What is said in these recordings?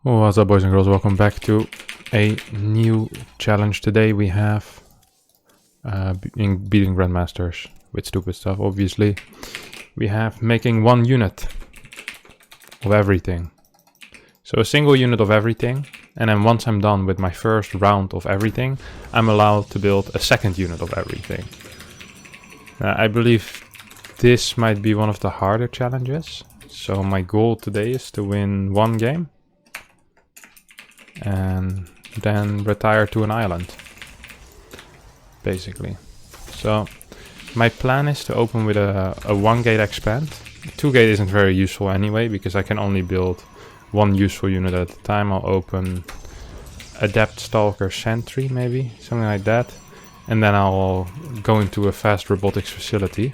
What's up, boys and girls? Welcome back to a new challenge. Today we have beating grandmasters with stupid stuff. Obviously, we have making one unit of everything. So a single unit of everything, and then once I'm done with my first round of everything, I'm allowed to build a second unit of everything. I believe this might be one of the harder challenges. So my goal today is to win one game and then retire to an island, basically. So my plan is to open with a 1-gate expand. 2-gate isn't very useful anyway, because I can only build one useful unit at a time. I'll open adept, stalker, sentry, maybe something like that, and then I'll go into a fast robotics facility.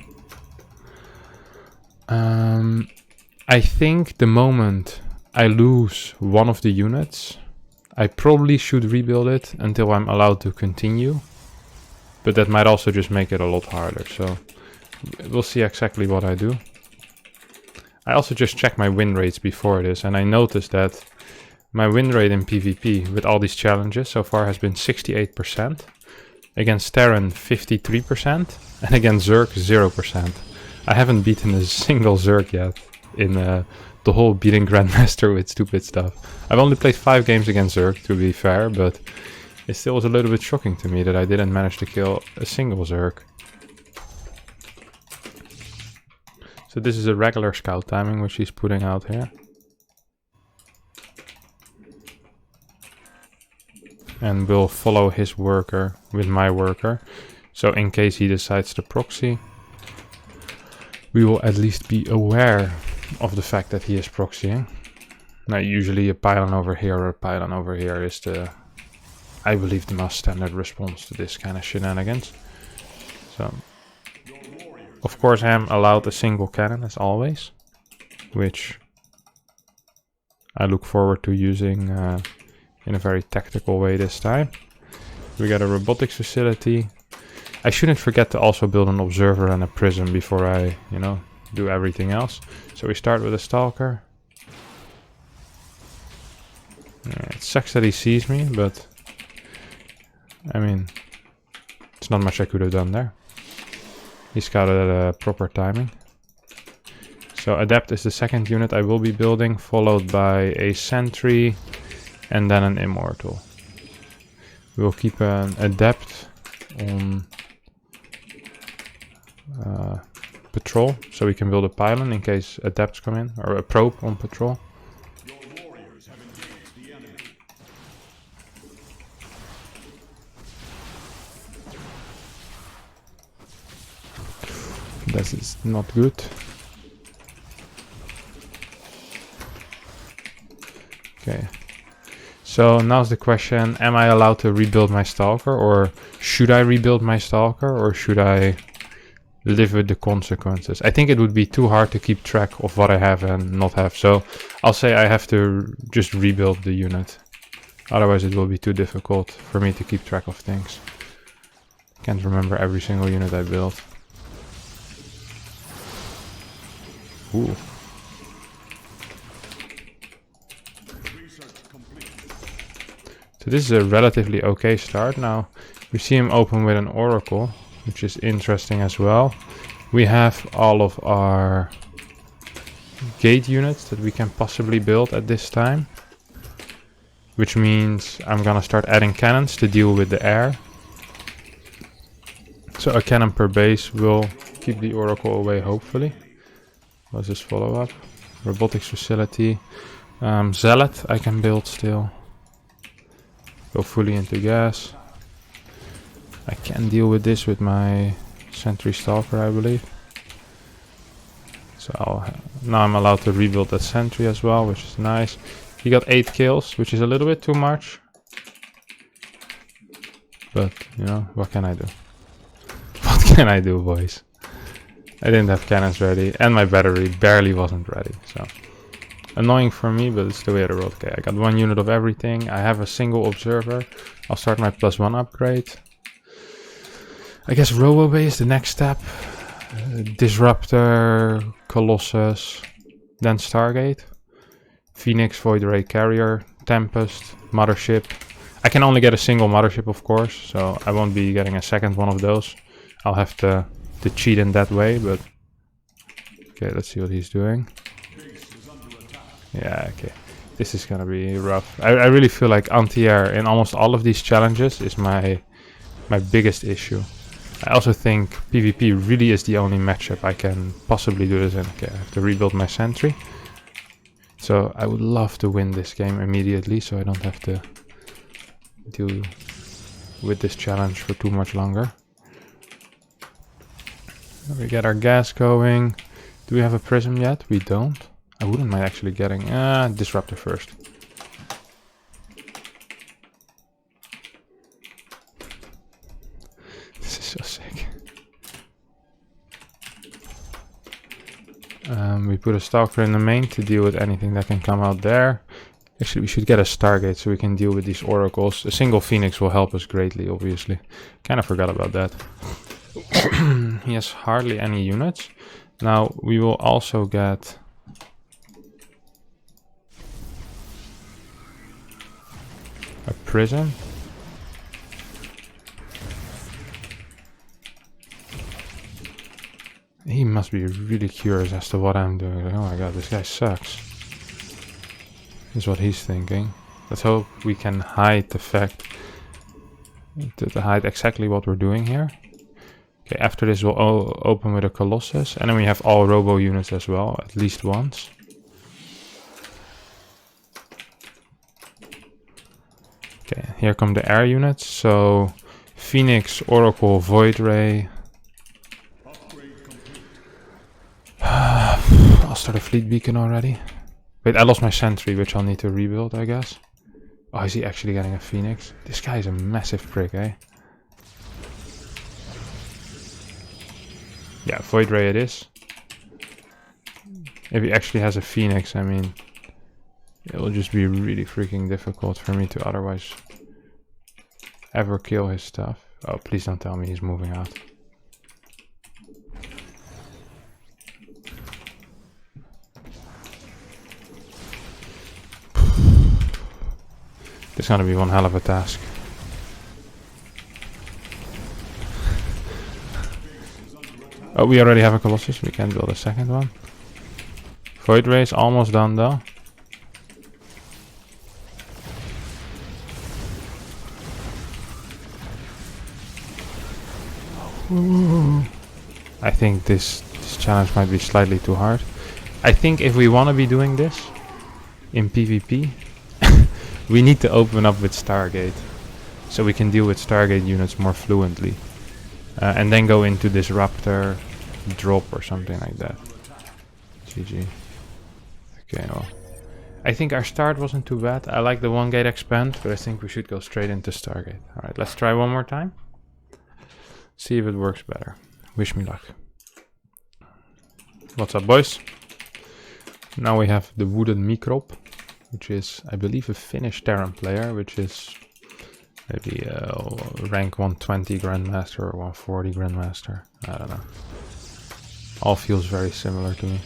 I think the moment I lose one of the units, I probably should rebuild it until I'm allowed to continue, but that might also just make it a lot harder, so we'll see exactly what I do. I also just checked my win rates before this, and I noticed that my win rate in PvP with all these challenges so far has been 68%, against Terran 53%, and against Zerg 0%. I haven't beaten a single Zerg yet in the whole beating Grandmaster with stupid stuff. I've only played 5 games against Zerg, to be fair, but it still was a little bit shocking to me that I didn't manage to kill a single Zerg. So this is a regular scout timing which he's putting out here. And we'll follow his worker with my worker. So in case he decides to proxy, we will at least be aware of the fact that he is proxying. Now usually a pylon over here or a pylon over here is I believe the most standard response to this kind of shenanigans. So of course I am allowed a single cannon as always, which I look forward to using in a very tactical way this time. We got a robotics facility. I shouldn't forget to also build an observer and a prism before I, do everything else. So we start with a stalker. It sucks that he sees me, but I mean, it's not much I could have done there. He scouted at a proper timing. So adept is the second unit I will be building, followed by a sentry and then an immortal. We'll keep an adept on patrol, so we can build a pylon in case adepts come in, or a probe on patrol. That is not good. Okay. So now's the question, am I allowed to rebuild my stalker, or should I rebuild my stalker, or should I live with the consequences? I think it would be too hard to keep track of what I have and not have, so I'll say I have to just rebuild the unit. Otherwise it will be too difficult for me to keep track of things. Can't remember every single unit I built. Ooh. So this is a relatively okay start. Now we see him open with an oracle, which is interesting as well. We have all of our gate units that we can possibly build at this time, which means I'm gonna start adding cannons to deal with the air. So a cannon per base will keep the oracle away, hopefully. Let's just follow up. Robotics facility. Zealot I can build still. Go fully into gas. I can deal with this with my sentry stalker, I believe. So now I'm allowed to rebuild that sentry as well, which is nice. He got 8 kills, which is a little bit too much. But, what can I do? What can I do, boys? I didn't have cannons ready, and my battery barely wasn't ready, so annoying for me, but it's the way of the world. Okay, I got 1 unit of everything. I have a single observer. I'll start my +1 upgrade. I guess Robo-Bay is the next step. Disruptor, Colossus, then Stargate. Phoenix, Void Ray Carrier, Tempest, Mothership. I can only get a single Mothership, of course, so I won't be getting a second one of those. I'll have to cheat in that way, but... Okay, let's see what he's doing. Yeah, okay. This is gonna be rough. I really feel like anti-air in almost all of these challenges is my biggest issue. I also think PvP really is the only matchup I can possibly do this in. Okay, I have to rebuild my sentry. So I would love to win this game immediately, so I don't have to deal with this challenge for too much longer. We get our gas going. Do we have a prism yet? We don't. I wouldn't mind actually getting disruptor first. This is so sick. We put a stalker in the main to deal with anything that can come out there. Actually, we should get a Stargate so we can deal with these oracles. A single Phoenix will help us greatly, obviously. Kind of forgot about that. He has hardly any units. Now, we will also get... a prism. He must be really curious as to what I'm doing. Like, oh my god, this guy sucks. Is what he's thinking. Let's hope we can hide the fact... to hide exactly what we're doing here. Okay, after this we'll open with a Colossus. And then we have all robo units as well, at least once. Okay, here come the air units. So, Phoenix, Oracle, Void Ray. I'll start a fleet beacon already. Wait, I lost my sentry, which I'll need to rebuild, I guess. Oh, is he actually getting a Phoenix? This guy is a massive prick, eh? Yeah, Void Ray it is. If he actually has a Phoenix, I mean... it will just be really freaking difficult for me to otherwise... ever kill his stuff. Oh, please don't tell me he's moving out. It's gonna be one hell of a task. Oh, we already have a Colossus. We can build a second one. Void Ray is almost done though. I think this challenge might be slightly too hard. I think if we want to be doing this in PvP, we need to open up with Stargate, so we can deal with Stargate units more fluently. And then go into Disruptor, drop or something like that. GG. Okay, well. I think our start wasn't too bad. I like the one gate expand, but I think we should go straight into Stargate. Alright, let's try one more time. See if it works better. Wish me luck. What's up, boys? Now we have the Wooden Microbe, which is, I believe, a Finnish Terran player, which is maybe rank 120 Grandmaster or 140 Grandmaster. I don't know. All feels very similar to me.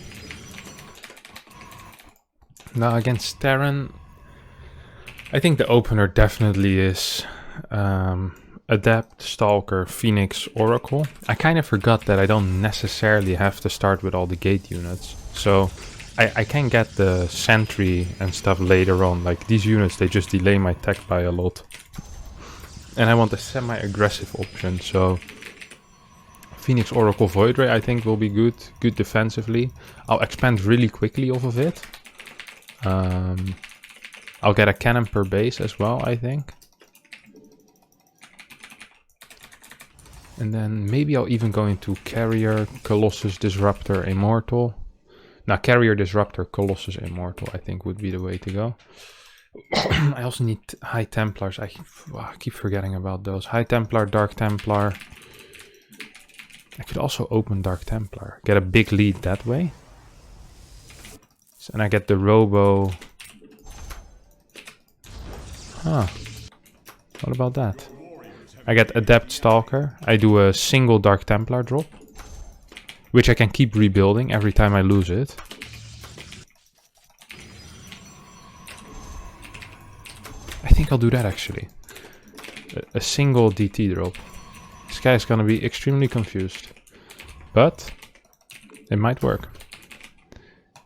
Now against Terran, I think the opener definitely is Adept, Stalker, Phoenix, Oracle. I kind of forgot that I don't necessarily have to start with all the gate units. So I can get the sentry and stuff later on. Like these units, they just delay my tech by a lot. And I want a semi-aggressive option, so Phoenix, Oracle, Void Ray I think will be good defensively. I'll expand really quickly off of it. I'll get a cannon per base as well, I think. And then maybe I'll even go into Carrier, Colossus, Disruptor, Immortal. Now Carrier, Disruptor, Colossus, Immortal I think would be the way to go. I also need High Templars. I keep forgetting about those. High Templar, Dark Templar. I could also open Dark Templar. Get a big lead that way. And I get the Robo. Huh. What about that? I get Adept Stalker. I do a single Dark Templar drop, which I can keep rebuilding every time I lose it. I think I'll do that actually. A single DT drop. This guy is gonna be extremely confused. But it might work.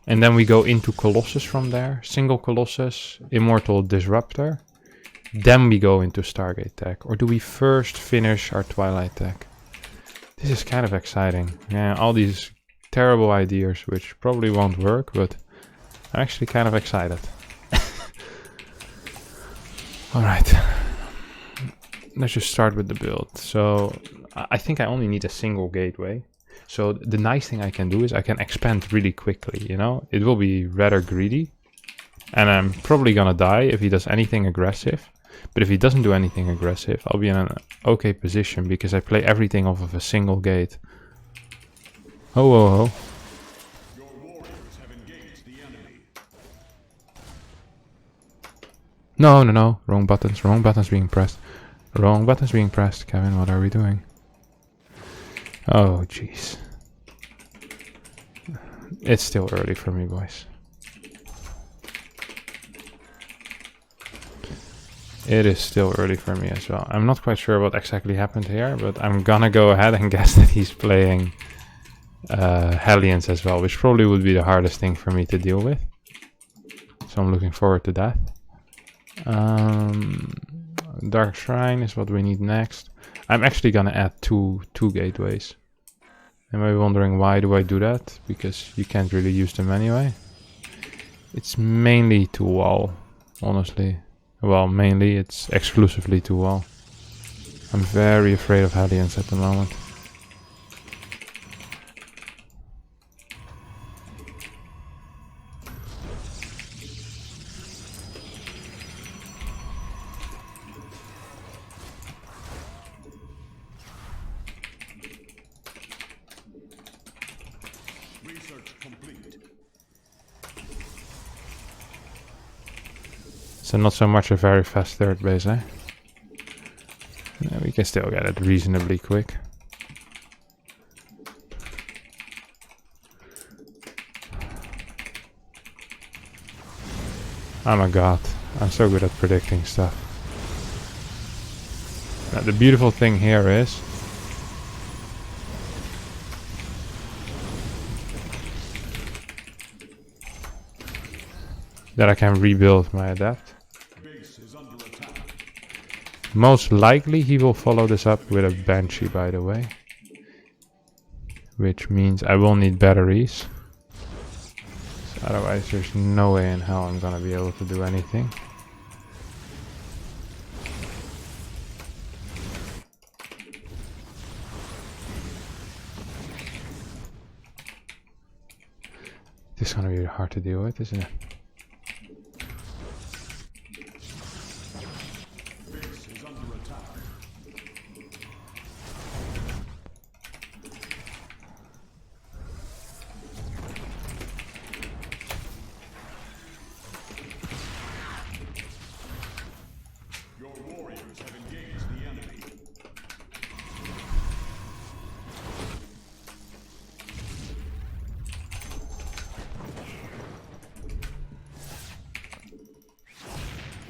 And then we go into Colossus from there. Single Colossus, Immortal Disruptor. Then we go into Stargate tech. Or do we first finish our Twilight tech? This is kind of exciting. Yeah, all these terrible ideas which probably won't work, but I'm actually kind of excited. Alright. Let's just start with the build. So I think I only need a single gateway. So the nice thing I can do is I can expand really quickly, you know? It will be rather greedy. And I'm probably gonna die if he does anything aggressive. But if he doesn't do anything aggressive, I'll be in an okay position because I play everything off of a single gate. Oh, oh, oh. Your warriors have engaged the enemy. No, no, no. Wrong buttons being pressed. Wrong buttons being pressed. Kevin, what are we doing? Oh, jeez. It's still early for me, boys. It is still early for me as well. I'm not quite sure what exactly happened here, but I'm gonna go ahead and guess that he's playing Hellions as well, which probably would be the hardest thing for me to deal with. So I'm looking forward to that. Dark Shrine is what we need next. I'm actually gonna add two gateways. Am I wondering why do I do that? Because you can't really use them anyway. It's mainly to wall, honestly. Well, mainly it's exclusively to wall. I'm very afraid of Hellions at the moment. So not so much a very fast third base, eh? Yeah, we can still get it reasonably quick. Oh my god, I'm so good at predicting stuff. Now, the beautiful thing here is that I can rebuild my adapt. Most likely he will follow this up with a Banshee, by the way. Which means I will need batteries. So otherwise there's no way in hell I'm gonna be able to do anything. This is gonna be hard to deal with, isn't it?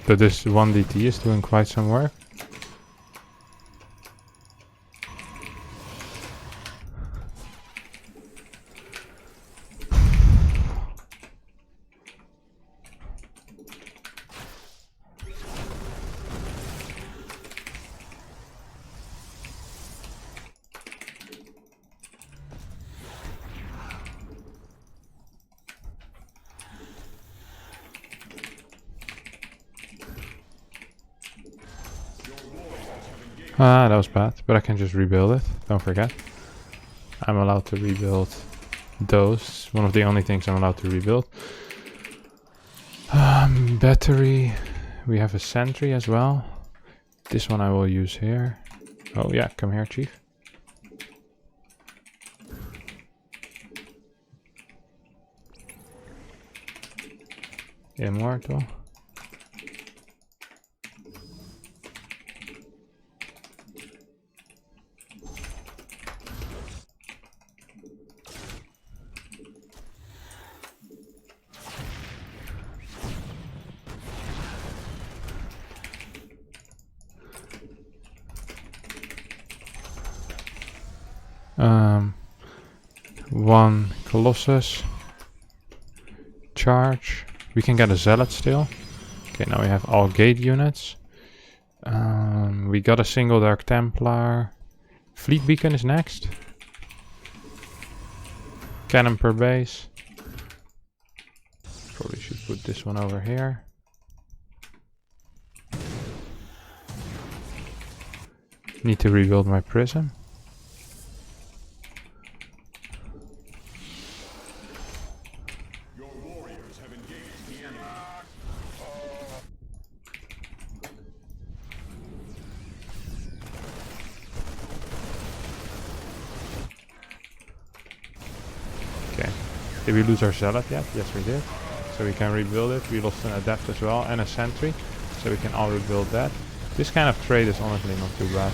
But this one DT is doing quite some work. Ah, that was bad, but I can just rebuild it, don't forget. I'm allowed to rebuild those, one of the only things I'm allowed to rebuild. Battery, we have a sentry as well. This one I will use here. Oh yeah, come here, Chief. Immortal. One Colossus. Charge. We can get a Zealot still. Okay, now we have all gate units. We got a single Dark Templar. Fleet Beacon is next. Cannon per base. Probably should put this one over here. Need to rebuild my prism. Your warriors have engaged the enemy. Okay. Did we lose our Zealot yet? Yes, we did. So we can rebuild it. We lost an Adept as well and a Sentry. So we can all rebuild that. This kind of trade is honestly not too bad.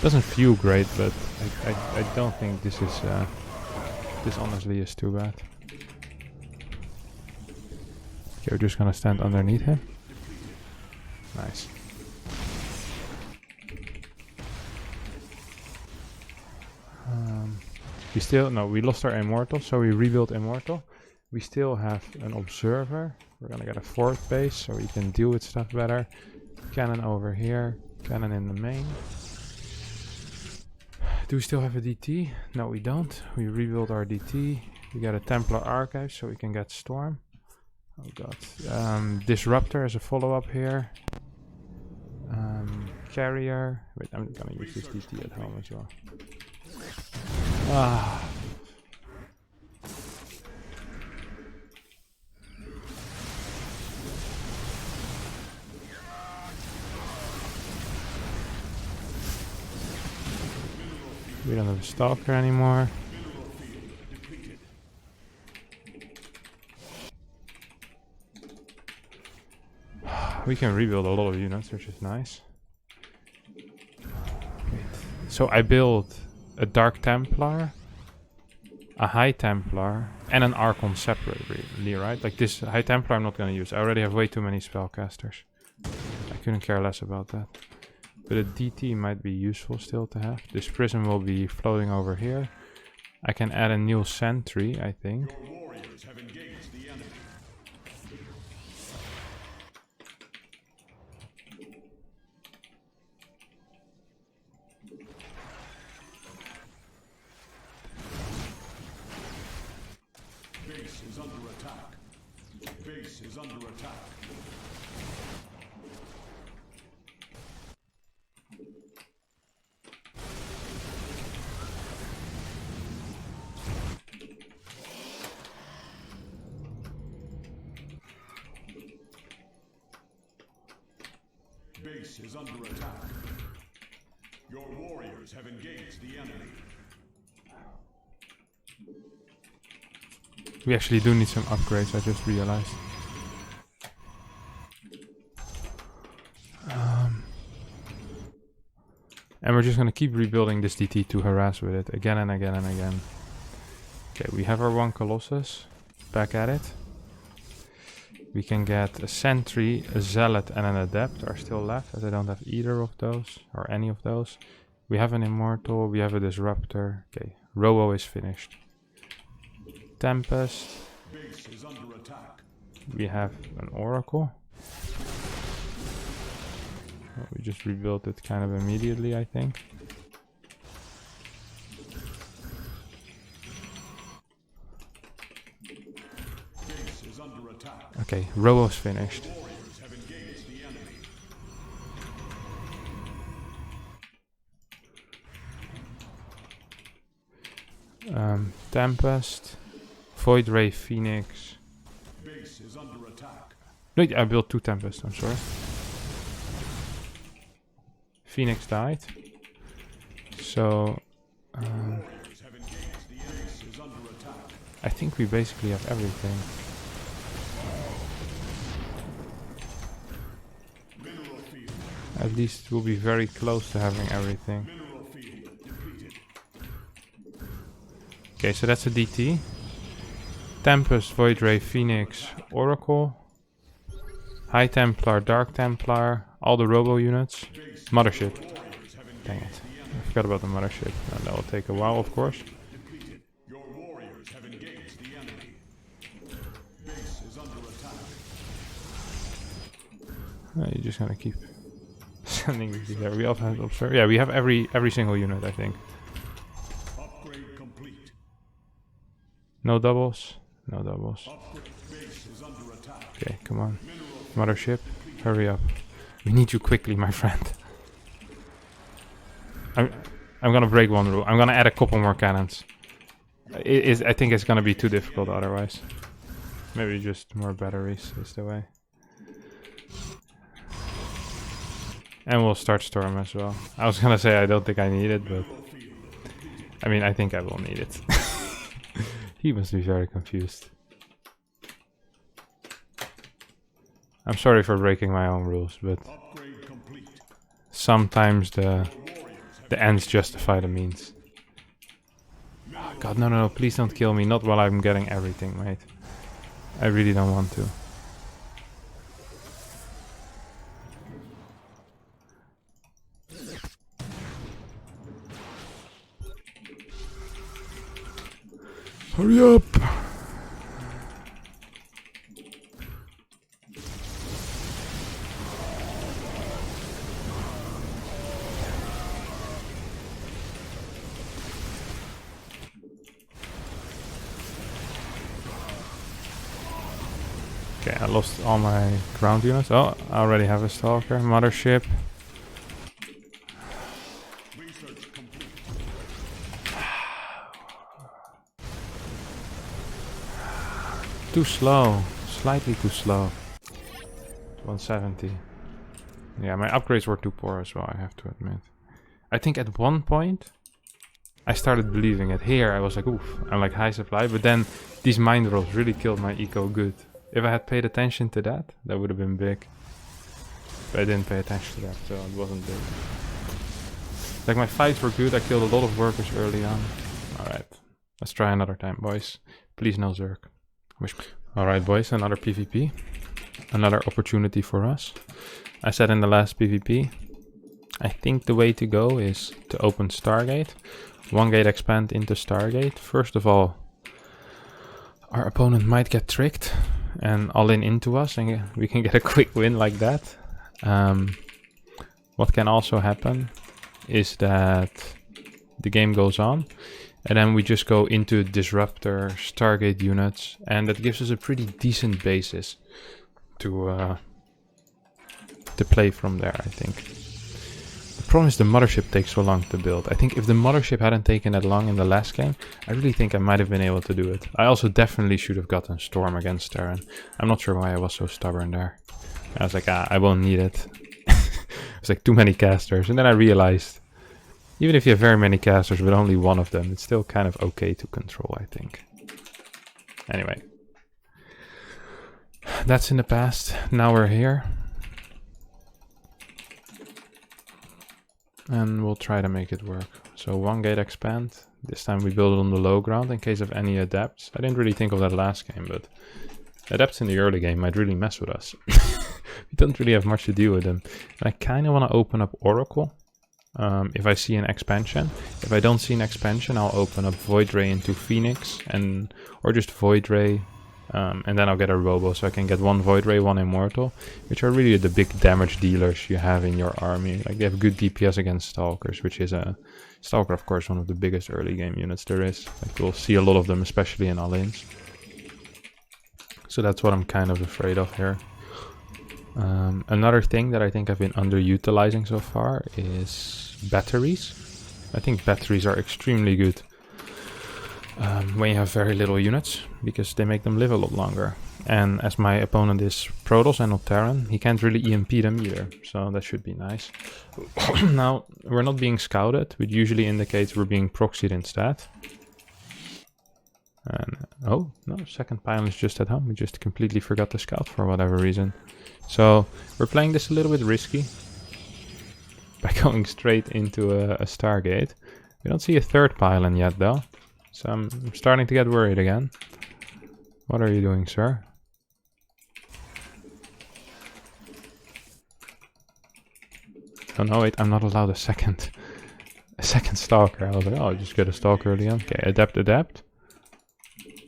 Doesn't feel great, but I don't think this is this honestly is too bad. Okay, we're just gonna stand underneath him. Nice. We lost our Immortal, so we rebuilt Immortal. We still have an Observer. We're gonna get a 4th base so we can deal with stuff better. Cannon over here, cannon in the main. Do we still have a DT? No, we don't. We rebuild our DT. We got a Templar Archive so we can get Storm. Oh god. Disruptor as a follow-up here. Carrier. Wait, I'm gonna use this DT at home as well. Ah. We don't have a stalker anymore. We can rebuild a lot of units, which is nice. So I built a Dark Templar, a High Templar, and an Archon separately, right? Like this High Templar I'm not gonna use. I already have way too many spellcasters. I couldn't care less about that. But a DT might be useful still to have. This prism will be floating over here. I can add a new sentry, I think. Your warriors have engaged the enemy. Base is under attack. Base is under attack. Base is under attack. Your warriors have engaged the enemy. We actually do need some upgrades, I just realized. And we're just gonna keep rebuilding this DT to harass with it again and again and again. Okay, we have our one Colossus. Back at it. We can get a Sentry, a Zealot, and an Adept are still left, as I don't have either of those, or any of those. We have an Immortal, we have a Disruptor. Okay, Robo is finished. Tempest. Base is under attack. We have an Oracle. Well, we just rebuilt it kind of immediately, I think. Base is under attack. Okay, Robo's finished. Warriors have engaged the enemy. Tempest. Void Ray Phoenix. Base is under attack. No, I built 2 Tempests, I'm sorry. Phoenix died. So Warriors have engaged the enemy. Base is under attack. I think we basically have everything. Mineral field. At least we'll be very close to having everything. Mineral field depleted. Okay, so that's a DT. Tempest, Void Ray, Phoenix, Oracle. High Templar, Dark Templar, all the Robo units. Mothership. Dang it. forgot about the mothership. That will take a while, of course. Depleted. Your warriors have engaged the enemy. Base is under attack. You're just gonna keep sending these there. We also have to observe. Yeah, we have every single unit, I think. Upgrade complete. No doubles. No doubles. Upgrade base is under attack. Okay, come on. Mothership, hurry up. We need you quickly, my friend. I'm gonna break one rule. I'm gonna add a couple more cannons. I think it's gonna be too difficult otherwise. Maybe just more batteries is the way. And we'll start storm as well. I was gonna say I don't think I need it, but I mean I think I will need it. He must be very confused. I'm sorry for breaking my own rules, but sometimes the ends justify the means. Oh God, no, please don't kill me. Not while I'm getting everything, mate. I really don't want to. Hurry up! Okay, I lost all my ground units. Oh, I already have a stalker. Mothership. Too slow. Slightly too slow. 170. Yeah, my upgrades were too poor as well, I have to admit. I think at one point I started believing it. Here I was like, oof, I'm like high supply, but then these mine rolls really killed my eco good. If I had paid attention to that, that would have been big. But I didn't pay attention to that, so it wasn't big. Like my fights were good, I killed a lot of workers early on. Alright, let's try another time, boys. Please no Zerg. Alright boys, another PvP. Another opportunity for us. I said in the last PvP, I think the way to go is to open Stargate. One gate expand into Stargate. First of all, our opponent might get tricked and all in into us and we can get a quick win like that. What can also happen is that the game goes on and then we just go into Disruptor, Stargate units, and that gives us a pretty decent basis to play from there, I think. The problem is the mothership takes so long to build. I think if the mothership hadn't taken that long in the last game, I really think I might have been able to do it. I also definitely should have gotten Storm against Terran. I'm not sure why I was so stubborn there. I was like, I won't need it. It's like too many casters. And then I realized, even if you have very many casters but only one of them, it's still kind of okay to control, I think. Anyway. That's in the past. Now we're here. And we'll try to make it work. So one gate expand. This time we build it on the low ground in case of any adepts. I didn't really think of that last game, but adepts in the early game might really mess with us. We don't really have much to do with them. And I kind of want to open up Oracle. If I see an expansion. If I don't see an expansion, I'll open up Void Ray into Phoenix, or just Void Ray, and then I'll get a Robo, so I can get one Void Ray, one Immortal, which are really the big damage dealers you have in your army. Like they have good DPS against Stalkers, which is a Stalker, of course, one of the biggest early game units there is. Like you'll see a lot of them, especially in All-Ins. So that's what I'm kind of afraid of here. Another thing that I think I've been underutilizing so far is batteries. I think batteries are extremely good when you have very little units, because they make them live a lot longer. And as my opponent is Protoss and not Terran, he can't really EMP them either, so that should be nice. Now, we're not being scouted, which usually indicates we're being proxied instead. And oh, no, second pylon is just at home. We just completely forgot to scout for whatever reason. So we're playing this a little bit risky by going straight into a Stargate. We don't see a third pylon yet though, so I'm starting to get worried again. What are you doing, sir? Oh no, wait, I'm not allowed a second a second stalker. I was like, oh, I'll just get a stalker early on. Okay, adapt, adapt.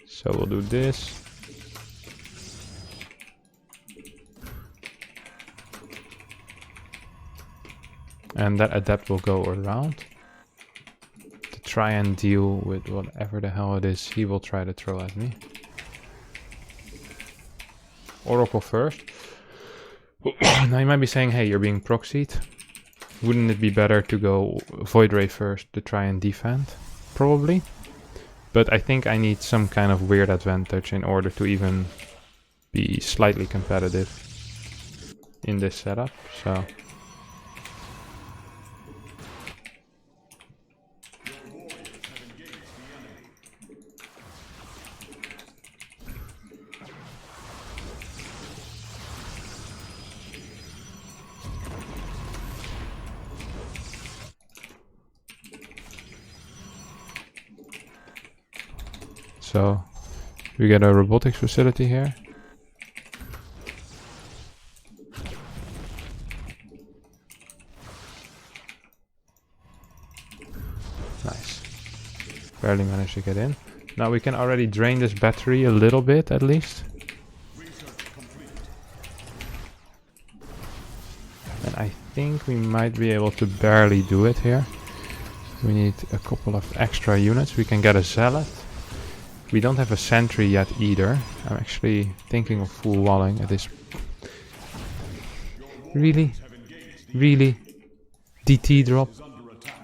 So we'll do this. And that adapt will go around to try and deal with whatever the hell it is he will try to throw at me. Oracle first. Now you might be saying, hey, you're being proxied. Wouldn't it be better to go Void Ray first to try and defend? Probably. But I think I need some kind of weird advantage in order to even be slightly competitive in this setup. So So we get a robotics facility here. Nice. Barely managed to get in. Now we can already drain this battery a little bit at least. And I think we might be able to barely do it here. We need a couple of extra units. We can get a Zealot. We don't have a sentry yet either. I'm actually thinking of full walling at this. Really? Really? DT drop?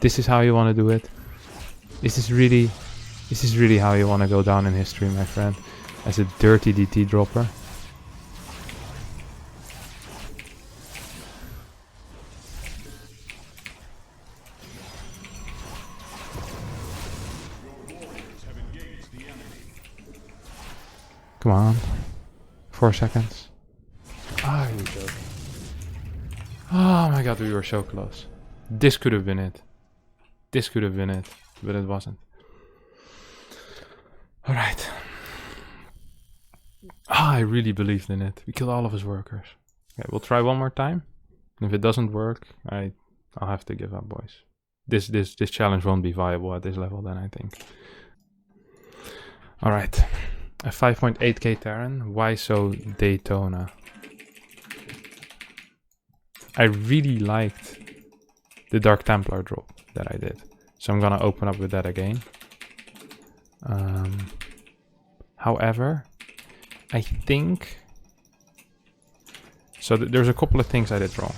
This is how you want to do it? This is really how you want to go down in history, my friend. As a dirty DT dropper. Come on. 4 seconds. Ah, you joking. Oh my god, we were so close. This could have been it. This could have been it, but it wasn't. Alright. Ah, I really believed in it. We killed all of his workers. Okay, we'll try one more time. And if it doesn't work, I'll have to give up, boys. This challenge won't be viable at this level then, I think. Alright. A 5.8k Terran. Why so Daytona? I really liked the Dark Templar drop that I did. So I'm gonna open up with that again. However, I think... So there's a couple of things I did wrong.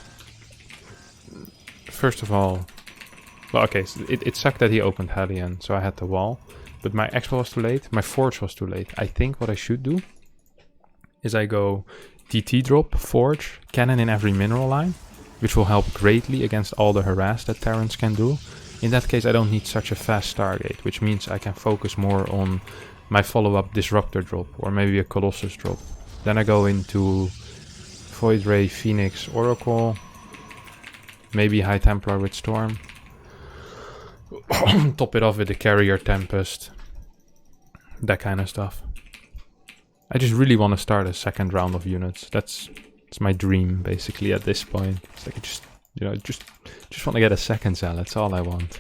First of all... Well, okay, so it sucked that he opened Hellion, so I had the wall. But my expo was too late, my forge was too late. I think what I should do is I go DT drop, forge, cannon in every mineral line, which will help greatly against all the harass that Terrans can do. In that case I don't need such a fast Stargate, which means I can focus more on my follow-up Disruptor drop, or maybe a Colossus drop. Then I go into Void Ray, Phoenix, Oracle, maybe High Templar with Storm. Top it off with the Carrier Tempest. That kind of stuff. I just really want to start a second round of units. It's my dream basically at this point. It's like I just, you know, just want to get a second Zealot. That's all I want.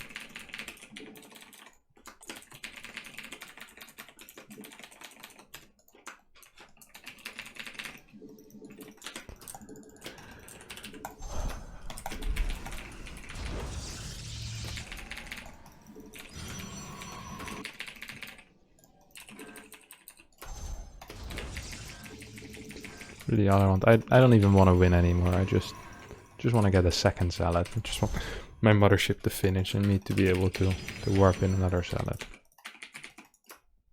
Really all I want. I don't even want to win anymore. I just want to get a second Zealot. I just want my mothership to finish and me to be able to warp in another Zealot.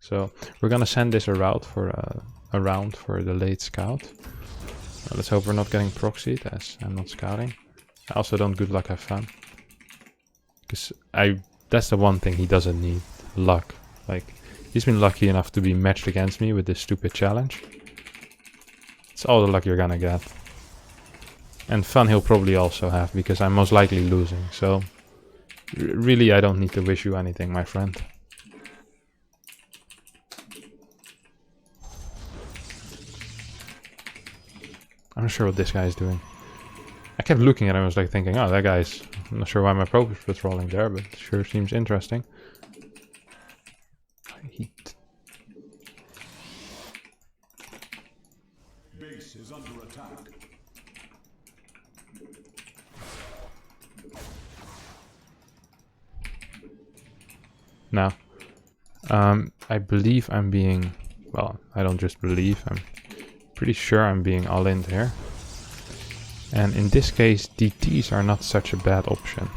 So we're gonna send this around for the late scout. Let's hope we're not getting proxied, as I'm not scouting. I also don't good luck, have fun. Because that's the one thing he doesn't need. Luck. Like, he's been lucky enough to be matched against me with this stupid challenge. It's all the luck you're gonna get. And fun he'll probably also have, because I'm most likely losing. So, really I don't need to wish you anything, my friend. I'm not sure what this guy is doing. I kept looking at him, I was like thinking, oh, that guy's I'm not sure why my probe is patrolling there, but it sure seems interesting. Heat. Base is under attack. Now, I believe I'm being, well, I don't just believe, I'm pretty sure I'm being all in there. And in this case, DTs are not such a bad option.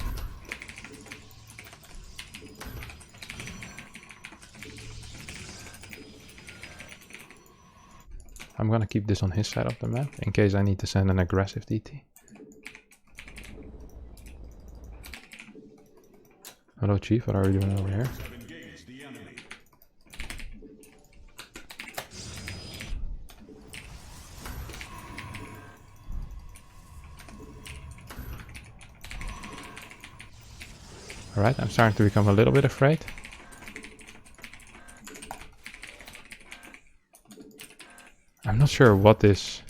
I'm gonna keep this on his side of the map in case I need to send an aggressive DT. Hello Chief, what are we doing over here? Alright, I'm starting to become a little bit afraid. I'm not sure what this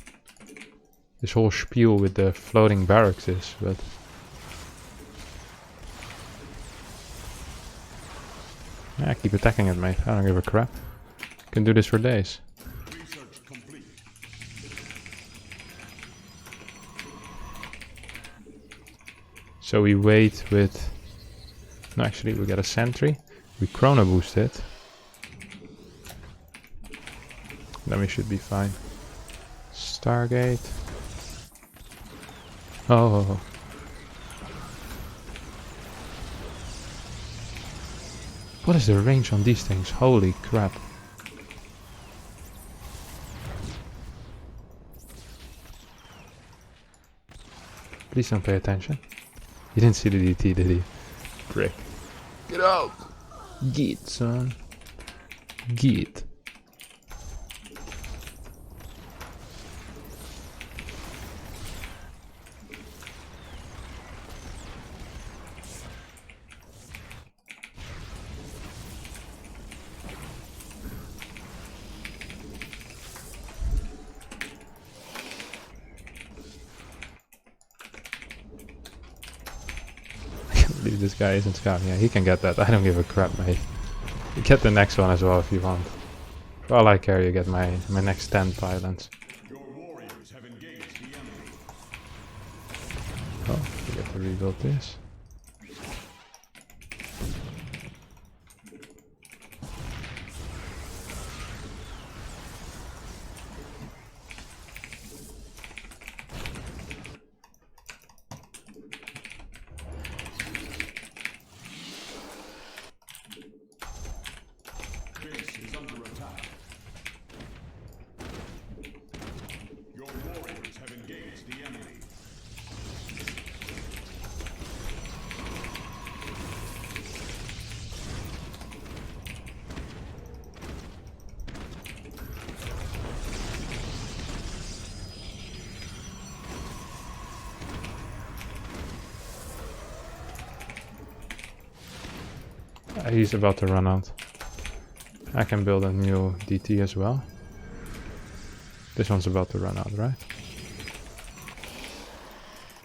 whole spiel with the floating barracks is, but yeah, keep attacking it, mate. I don't give a crap. Can do this for days. Research complete. So we wait with... No, actually, we get a sentry. We chrono boost it. Then we should be fine. Stargate. Oh. What is the range on these things? Holy crap. Please don't pay attention. He didn't see the DT, did he? Prick. Get out! Get, son. Get. This guy isn't scouting. Yeah, he can get that. I don't give a crap, mate. You get the next one as well if you want. For all I care, you get my next 10 pylons. Your warriors have engaged the enemy. Oh, we get to rebuild this. Base is under attack. Your warriors have engaged the enemy. He's about to run out. I can build a new DT as well. This one's about to run out, right?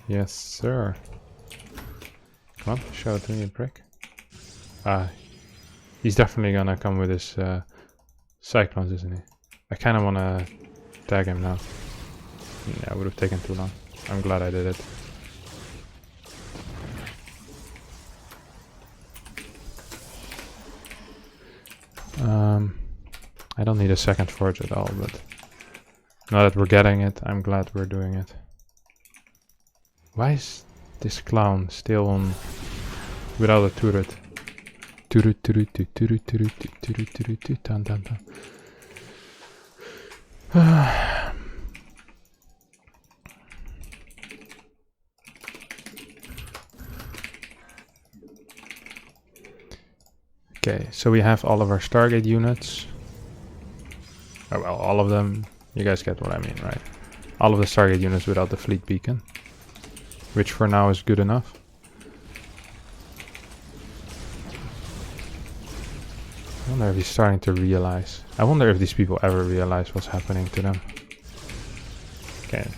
Yes, sir. Come on, show it to me, prick. He's definitely gonna come with his cyclones, isn't he? I kinda wanna tag him now. Yeah, it would have taken too long. I'm glad I did it. I don't need a second forge at all, but now that we're getting it, I'm glad we're doing it. Why is this clown still on without a turret? Turret, turret, turret, turret, turret, turret, turret, dun, dun, dun. Okay, so we have all of our Stargate units. Oh, well, all of them. You guys get what I mean, right? All of the Stargate units without the fleet beacon. Which for now is good enough. I wonder if he's starting to realize. I wonder if these people ever realize what's happening to them. Okay.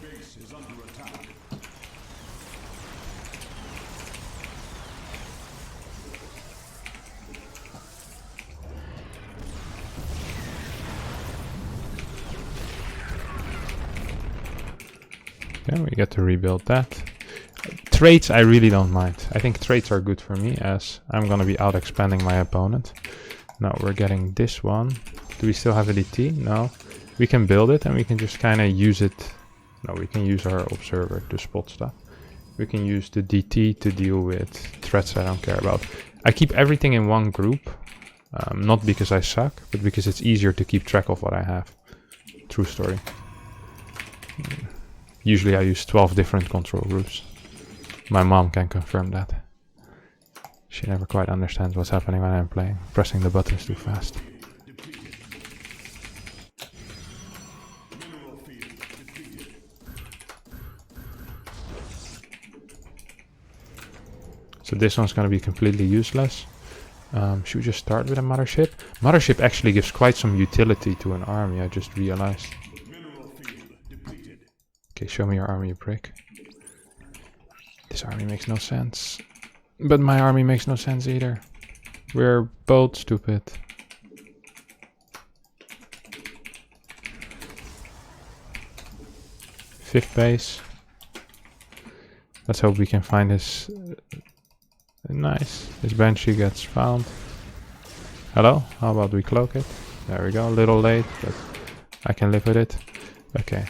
Base is under attack. Okay, we get to rebuild that. Trades I really don't mind. I think trades are good for me as I'm gonna be out expanding my opponent. Now we're getting this one. Do we still have a DT? No. We can build it and we can just kind of use it. No, we can use our observer to spot stuff. We can use the DT to deal with threats I don't care about. I keep everything in one group. Not because I suck, but because it's easier to keep track of what I have. True story. Usually I use 12 different control groups. My mom can confirm that. She never quite understands what's happening when I'm playing. Pressing the buttons too fast. So this one's going to be completely useless. Should we just start with a mothership? Mothership actually gives quite some utility to an army, I just realized. Okay, show me your army, you prick. This army makes no sense. But my army makes no sense either. We're both stupid. Fifth base. Let's hope we can find this. Nice. This Banshee gets found. Hello? How about we cloak it? There we go. A little late, but I can live with it. Okay.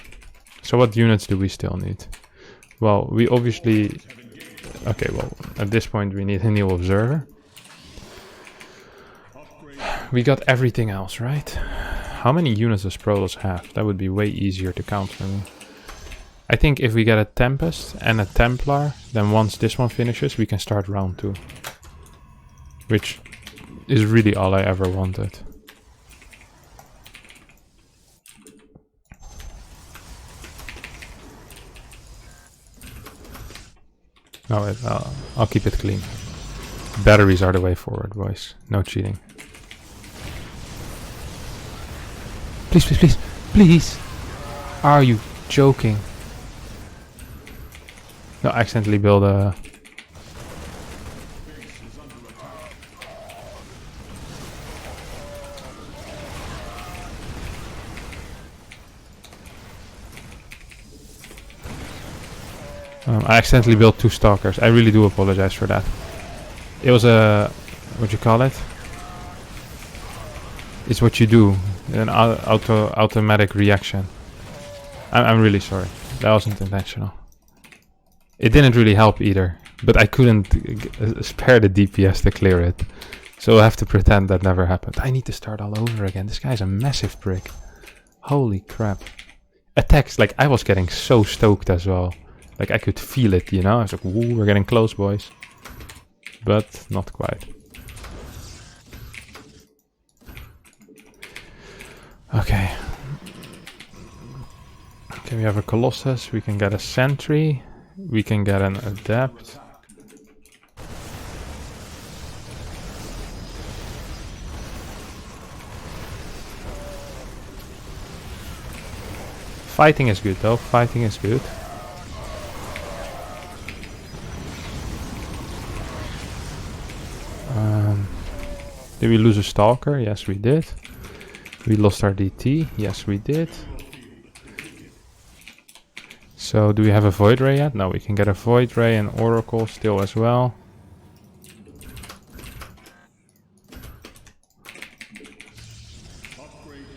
So what units do we still need? Well, we obviously... Okay, well, at this point we need a new observer. We got everything else, right? How many units does Protoss have? That would be way easier to count for me. I think if we get a Tempest and a Templar, then once this one finishes, we can start round 2. Which is really all I ever wanted. No, I'll keep it clean. Batteries are the way forward, boys. No cheating. Please, please, please, please! Are you joking? No, I accidentally built a... I accidentally built 2 stalkers. I really do apologize for that. It was a... what you call it? It's what you do. An automatic reaction. I'm really sorry. That wasn't intentional. It didn't really help either. But I couldn't spare the DPS to clear it. So I'll have to pretend that never happened. I need to start all over again. This guy's a massive prick. Holy crap. Attacks, like I was getting so stoked as well. Like I could feel it, you know? I was like, woo, we're getting close, boys. But not quite. Okay. Okay, we have a Colossus. We can get a Sentry. We can get an Adept. Fighting is good though. Fighting is good. Did we lose a Stalker? Yes, we did. We lost our DT? Yes, we did. So, do we have a Void Ray yet? No, we can get a Void Ray and Oracle still as well.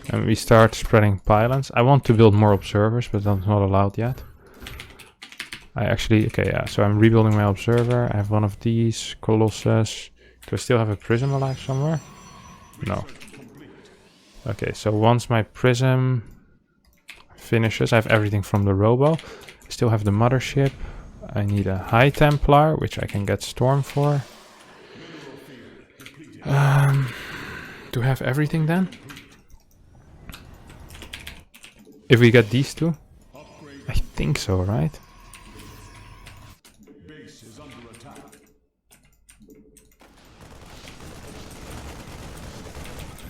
And we start spreading pylons. I want to build more observers, but that's not allowed yet. I actually... Okay, yeah, so I'm rebuilding my observer. I have one of these. Colossus. Do I still have a prism alive somewhere? No. Okay, so once my prism finishes, I have everything from the robo. I still have the mothership. I need a high Templar, which I can get Storm for. Do I have everything then? If we get these two? I think so, right? Base is under attack.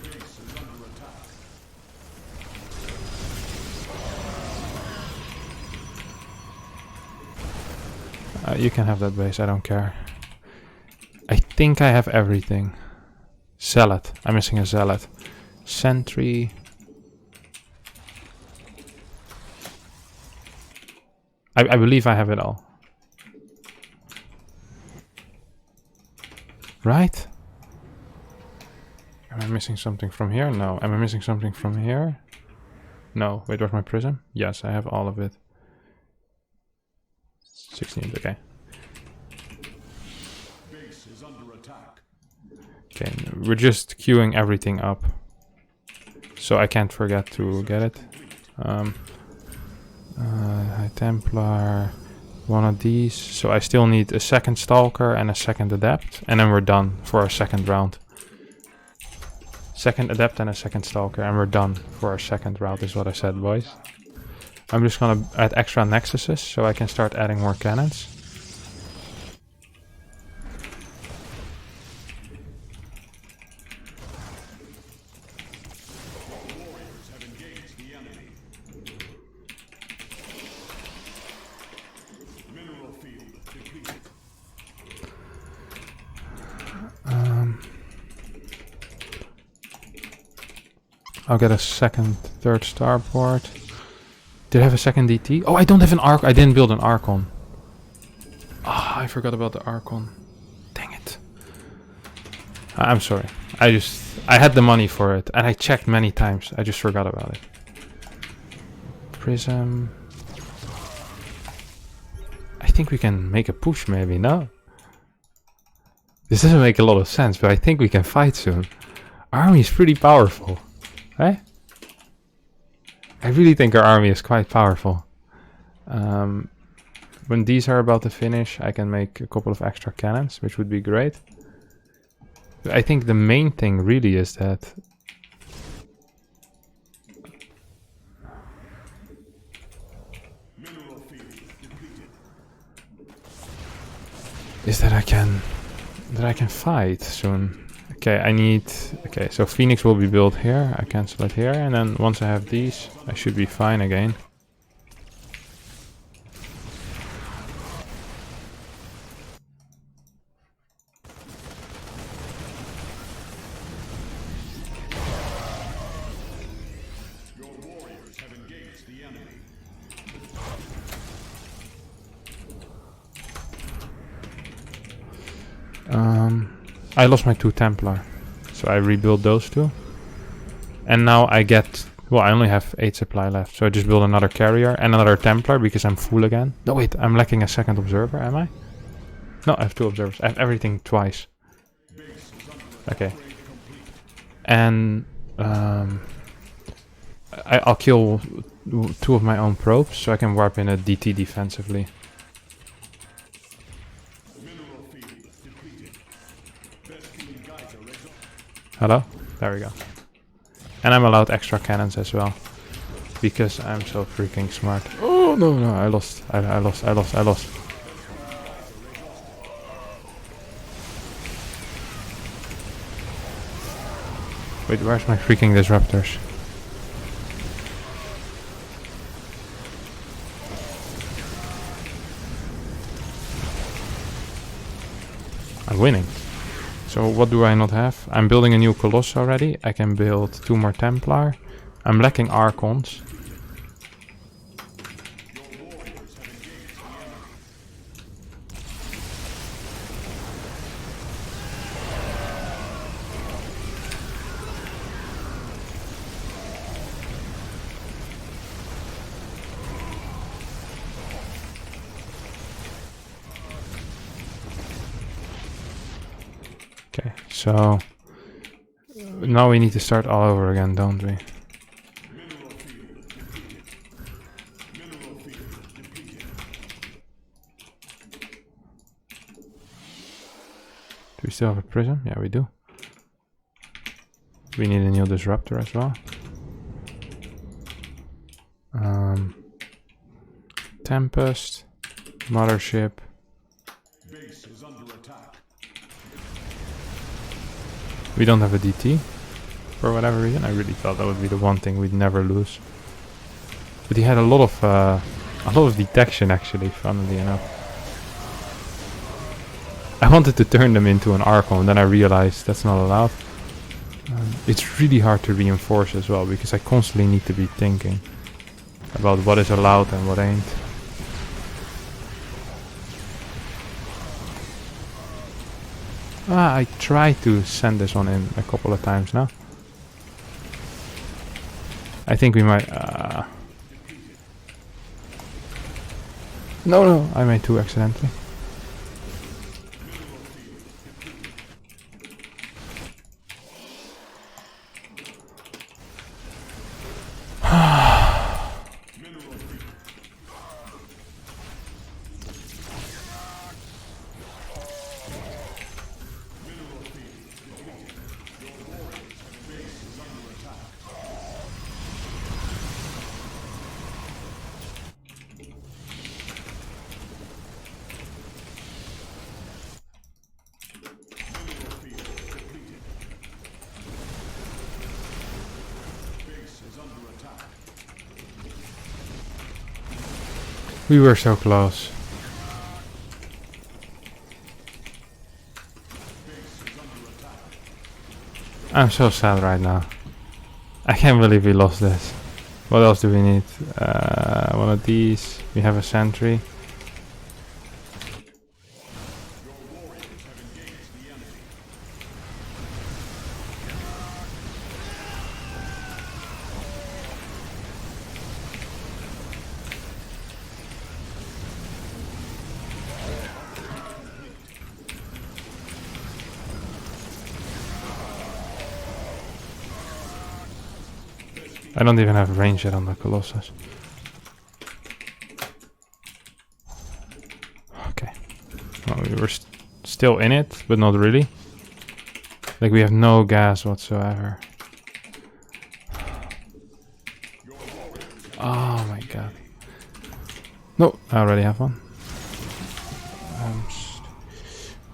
Base is under attack. You can have that base, I don't care. I think I have everything. Zealot. I'm missing a Zealot. Sentry. I believe I have it all. Right? Am I missing something from here? No. Am I missing something from here? No. Wait, where's my prism? Yes, I have all of it. 16, okay. Base is under attack. Okay, we're just queuing everything up. So I can't forget to get it. High Templar, one of these. So I still need a second Stalker and a second Adept. And then we're done for our second round. Second Adept and a second Stalker. And we're done for our second round is what I said, boys. I'm just gonna add extra Nexuses so I can start adding more cannons. I'll get a second, third starport. Did I have a second DT? Oh, I don't have an Arc. I didn't build an Archon. Ah, I forgot about the Archon. Dang it. I'm sorry. I had the money for it, and I checked many times. I just forgot about it. Prism. I think we can make a push, maybe, no? This doesn't make a lot of sense, but I think we can fight soon. Our army is pretty powerful. Right? I really think our army is quite powerful. When these are about to finish, I can make a couple of extra cannons, which would be great. But I think the main thing really is that I can fight soon. Okay, okay, so Phoenix will be built here. I cancel it here, and then once I have these, I should be fine again. Your warriors have engaged the enemy. I lost my 2 Templar, so I rebuild those 2. And now I get, well, I only have 8 supply left, so I just build another carrier and another Templar because I'm full again. No, wait, I'm lacking a second observer, am I? No, I have 2 observers. I have everything twice. Okay. And I'll kill 2 of my own probes so I can warp in a DT defensively. Hello? There we go. And I'm allowed extra cannons as well. Because I'm so freaking smart. Oh, no, no, I lost. I lost. Wait, where's my freaking disruptors? I'm winning. So what do I not have? I'm building a new Colossus already. I can build 2 more Templar. I'm lacking Archons. Okay, so now we need to start all over again, don't we? Do we still have a prism? Yeah, we do. We need a new disruptor as well. Tempest, Mothership. Base is under attack. We don't have a DT for whatever reason. I really thought that would be the one thing we'd never lose. But he had a lot of detection actually, funnily enough. I wanted to turn them into an Archon, then I realized that's not allowed. It's really hard to reinforce as well, because I constantly need to be thinking about what is allowed and what ain't. Ah, I tried to send this one in a couple of times now. I think we might... No, I made 2 accidentally. We were so close. I'm so sad right now. I can't believe we lost this. What else do we need? One of these. We have a sentry. I don't even have range yet on the Colossus. Okay. Well, we were still in it, but not really. Like, we have no gas whatsoever. Oh my god. No, I already have one.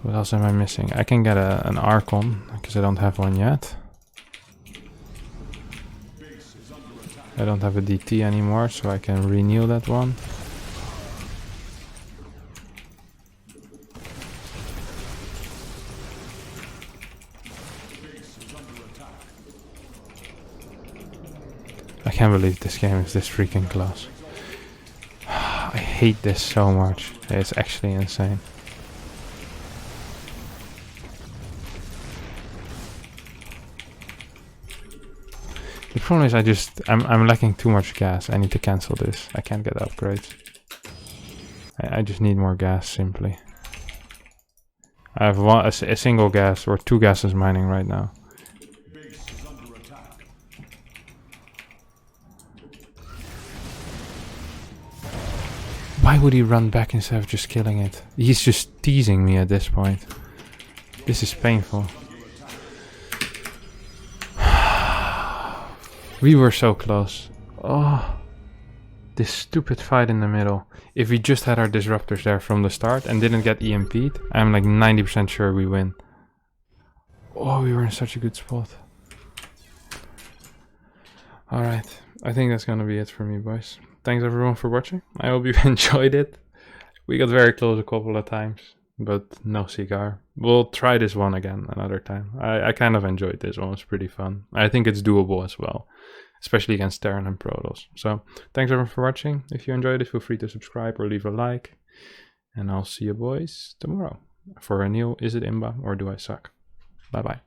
What else am I missing? I can get an archon, because I don't have one yet. I don't have a DT anymore, so I can renew that one. I can't believe this game is this freaking close. I hate this so much. It's actually insane. The problem is I'm lacking too much gas. I need to cancel this. I can't get upgrades. I just need more gas simply. I have a single gas or 2 gases mining right now. Why would he run back instead of just killing it? He's just teasing me at this point. This is painful. We were so close. Oh, this stupid fight in the middle. If we just had our disruptors there from the start and didn't get EMP'd, I'm like 90% sure we win. Oh, we were in such a good spot. Alright, I think that's gonna be it for me, boys. Thanks everyone for watching. I hope you enjoyed it. We got very close a couple of times, but no cigar. We'll try this one again another time. I kind of enjoyed this one. It's pretty fun. I think it's doable as well, especially against Terran and Protoss. So thanks everyone for watching. If you enjoyed it, feel free to subscribe or leave a like. And I'll see you boys tomorrow for a new Is It Imba or Do I Suck? Bye bye.